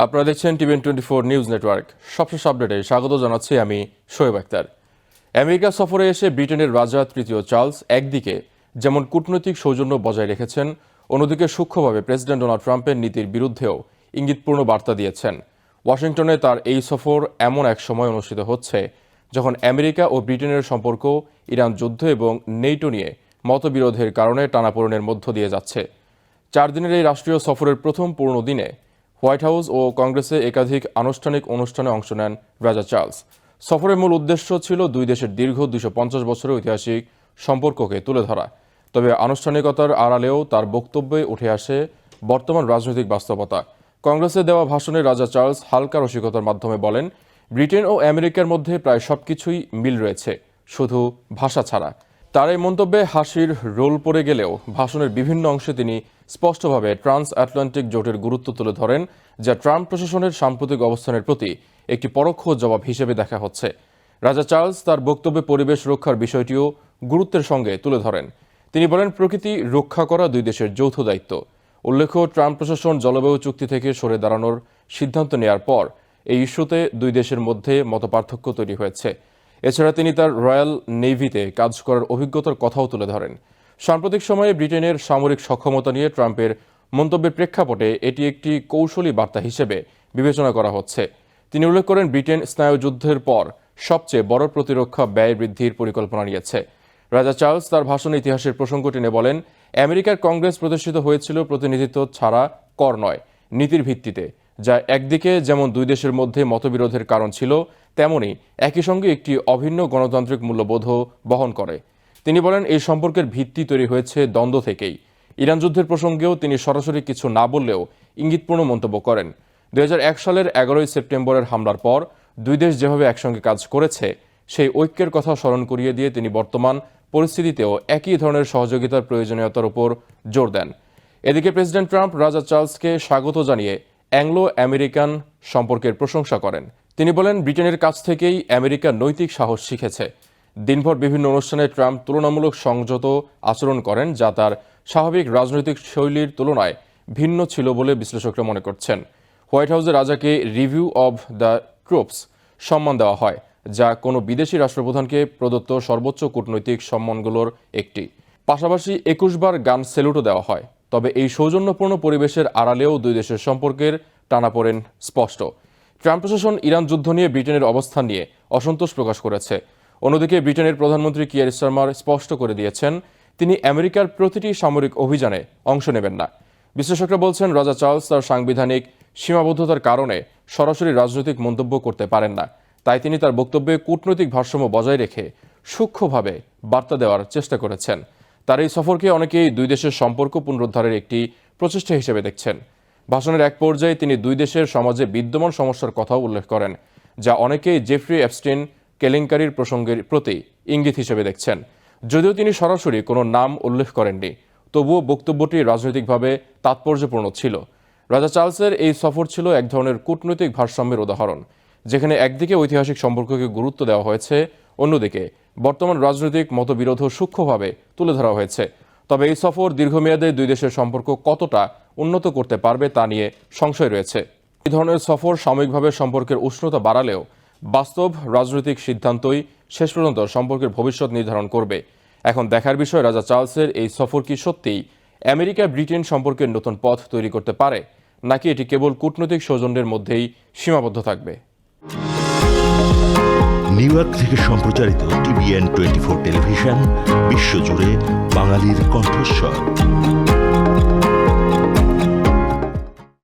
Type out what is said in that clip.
আপনারা দেখছেন TVN24 news network. সবশেষ আপডেটে স্বাগত জানাচ্ছি আমি শোয়েব আক্তার। আমেরিকা সফরে এসে ব্রিটেনের রাজা তৃতীয় চার্লস একদিকে যেমন কূটনৈতিক সৌজন্য বজায় রেখেছেন, অন্যদিকে সূক্ষ্মভাবে প্রেসিডেন্ট ডোনাল্ড ট্রাম্পের নীতির বিরুদ্ধেও ইঙ্গিতপূর্ণ বার্তা দিয়েছেন। ওয়াশিংটনে তার এই সফর এমন এক সময় অনুষ্ঠিত হচ্ছে যখন আমেরিকা ও ব্রিটেনের সম্পর্ক ইরান যুদ্ধ এবং নেটো নিয়ে মতবিরোধের কারণে টানাপোড়েনের মধ্য দিয়ে যাচ্ছে। 4 দিনের এই রাষ্ট্রীয় সফরের প্রথম পূর্ণ দিনে হোয়াইট হাউস ও কংগ্রেসে একাধিক আনুষ্ঠানিক অনুষ্ঠানে অংশ নেন রাজা চার্লস। সফরের মূল উদ্দেশ্য ছিল দুই দেশের দীর্ঘ 250 বছরের ঐতিহাসিক সম্পর্ককে তুলে ধরা। তবে আনুষ্ঠানিকতার আড়ালেও তার বক্তব্যে উঠে আসে বর্তমান রাজনৈতিক বাস্তবতা। কংগ্রেসে দেওয়া ভাষণে রাজা চার্লস হালকা রসিকতার মাধ্যমে বলেন, ব্রিটেন ও আমেরিকার মধ্যে প্রায় সবকিছুই মিল রয়েছে, শুধু ভাষা ছাড়া। তার এই মন্তব্যে হাসির রোল পড়ে গেলেও ভাষণের বিভিন্ন অংশে তিনি স্পষ্টভাবে ট্রান্স আটলান্টিক জোটের গুরুত্ব তুলে ধরেন, যা ট্রাম্প প্রশাসনের সাম্প্রতিক অবস্থানের প্রতি একটি পরোক্ষ জবাব হিসেবে দেখা হচ্ছে। রাজা চার্লস তার বক্তব্যে পরিবেশ রক্ষার বিষয়টিও গুরুত্বের সঙ্গে তুলে ধরেন। তিনি বলেন, প্রকৃতি রক্ষা করা দুই দেশের যৌথ দায়িত্ব। উল্লেখ্য, ট্রাম্প প্রশাসন জলবায়ু চুক্তি থেকে সরে দাঁড়ানোর সিদ্ধান্ত নেওয়ার পর এই ইস্যুতে দুই দেশের মধ্যে মতপার্থক্য তৈরি হয়েছে। এছাড়া তিনি তার রয়্যাল নেভিতে কাজ করার অভিজ্ঞতার কথাও তুলে ধরেন। সাম্প্রতিক সময়ে ব্রিটেনের সামরিক সক্ষমতা নিয়ে ট্রাম্পের মন্তব্যের প্রেক্ষাপটে এটি একটি কৌশলী বার্তা হিসেবে বিবেচনা করা হচ্ছে। তিনি উল্লেখ করেন, ব্রিটেন স্নায়ুযুদ্ধের পর সবচেয়ে বড় প্রতিরক্ষা ব্যয় বৃদ্ধির পরিকল্পনা নিয়েছে। রাজা চার্লস তার ভাষণে ইতিহাসের প্রসঙ্গ টেনে বলেন, আমেরিকার কংগ্রেস প্রতিষ্ঠিত হয়েছিল প্রতিনিধিত্ব ছাড়া কর নয়, নীতির ভিত্তিতে, যা একদিকে যেমন দুই দেশের মধ্যে মতবিরোধের কারণ ছিল, তেমনি একই সঙ্গে একটি অভিন্ন গণতান্ত্রিক মূল্যবোধও বহন করে। তিনি বলেন, এই সম্পর্কের ভিত্তি তৈরি হয়েছে দ্বন্দ্ব থেকেই। ইরান যুদ্ধের প্রসঙ্গেও তিনি সরাসরি কিছু না বললেও ইঙ্গিতপূর্ণ মন্তব্য করেন। 2001 সালের 11 সেপ্টেম্বরের হামলার পর দুই দেশ যেভাবে একসঙ্গে কাজ করেছে, সেই ঐক্যের কথা স্মরণ করিয়ে দিয়ে তিনি বর্তমান পরিস্থিতিতেও একই ধরনের সহযোগিতার প্রয়োজনীয়তার উপর জোর দেন। এদিকে প্রেসিডেন্ট ট্রাম্প রাজা চার্লসকে স্বাগত জানিয়ে অ্যাংলো আমেরিকান সম্পর্কের প্রশংসা করেন। তিনি বলেন, ব্রিটেনের কাছ থেকেই আমেরিকা নৈতিক সাহস শিখেছে। দিনভর বিভিন্ন অনুষ্ঠানে ট্রাম্প তুলনামূলক সংযত আচরণ করেন, যা তার স্বাভাবিক রাজনৈতিক শৈলীর তুলনায় ভিন্ন ছিল বলে বিশ্লেষকরা মনে করছেন। হোয়াইট হাউসে রাজাকে রিভিউ অব দ্য ট্রুপস সম্মান দেওয়া হয়, যা কোনো বিদেশি রাষ্ট্রপ্রধানকে প্রদত্ত সর্বোচ্চ কূটনৈতিক সম্মানগুলোর একটি। পাশাপাশি 21 বার গান স্যালুটও দেওয়া হয়। তবে এই সৌজন্যপূর্ণ পরিবেশের আড়ালেও দুই দেশের সম্পর্কের টানাপোড়েন স্পষ্ট। ট্রাম্প প্রশাসন ইরান যুদ্ধ নিয়ে ব্রিটেনের অবস্থান নিয়ে অসন্তোষ প্রকাশ করেছে। অন্যদিকে ব্রিটেনের প্রধানমন্ত্রী কিয়ার স্টারমার স্পষ্ট করে দিয়েছেন, তিনি আমেরিকার প্রতিটি সামরিক অভিযানে অংশ নেবেন না। বিশ্লেষকরা বলছেন, রাজা চার্লস তার সাংবিধানিক সীমাবদ্ধতার কারণে সরাসরি রাজনৈতিক মন্তব্য করতে পারেন না। তাই তিনি তার বক্তব্যে কূটনৈতিক ভারসাম্য বজায় রেখে সূক্ষ্মভাবে বার্তা দেওয়ার চেষ্টা করেছেন। তার এই সফরকে অনেকেই দুই দেশের সম্পর্ক পুনরুদ্ধারের একটি প্রচেষ্টা হিসেবে দেখছেন। ভাষণের এক পর্যায়ে তিনি দুই দেশের সমাজে বিদ্যমান সমস্যার কথাও উল্লেখ করেন, যা অনেকেই জেফ্রি এপস্টিন কেলেঙ্কারির প্রসঙ্গের প্রতি ইঙ্গিত হিসেবে দেখছেন। যদিও তিনি সরাসরি কোনো নাম উল্লেখ করেননি, তবুও বক্তব্যটি রাজনৈতিকভাবে তাৎপর্যপূর্ণ ছিল। রাজা চার্লসের এই সফর ছিল এক ধরনের কূটনৈতিক ভারসাম্যের উদাহরণ, যেখানে একদিকে ঐতিহাসিক সম্পর্ককে গুরুত্ব দেওয়া হয়েছে, অন্যদিকে বর্তমান রাজনৈতিক মতবিরোধ সূক্ষ্মভাবে তুলে ধরা হয়েছে। তবে এই সফর দীর্ঘমেয়াদে দুই দেশের সম্পর্ক কতটা উন্নত করতে পারবে তা নিয়ে সংশয় রয়েছে। এই ধরনের সফর সাময়িকভাবে সম্পর্কের উষ্ণতা বাড়ালেও বাস্তব রাজনৈতিক সিদ্ধান্তই শেষ পর্যন্ত সম্পর্কের ভবিষ্যৎ নির্ধারণ করবে। এখন দেখার বিষয়, রাজা চার্লসের এই সফর কি সত্যিই আমেরিকা ব্রিটেন সম্পর্কের নতুন পথ তৈরি করতে পারে, নাকি এটি কেবল কূটনৈতিক সৌজন্যের মধ্যেই সীমাবদ্ধ থাকবে। নিউ ইয়র্ক থেকে সম্প্রচারিত TVN24 টেলিভিশন বিশ্বজুড়ে বাঙালির কণ্ঠস্বর।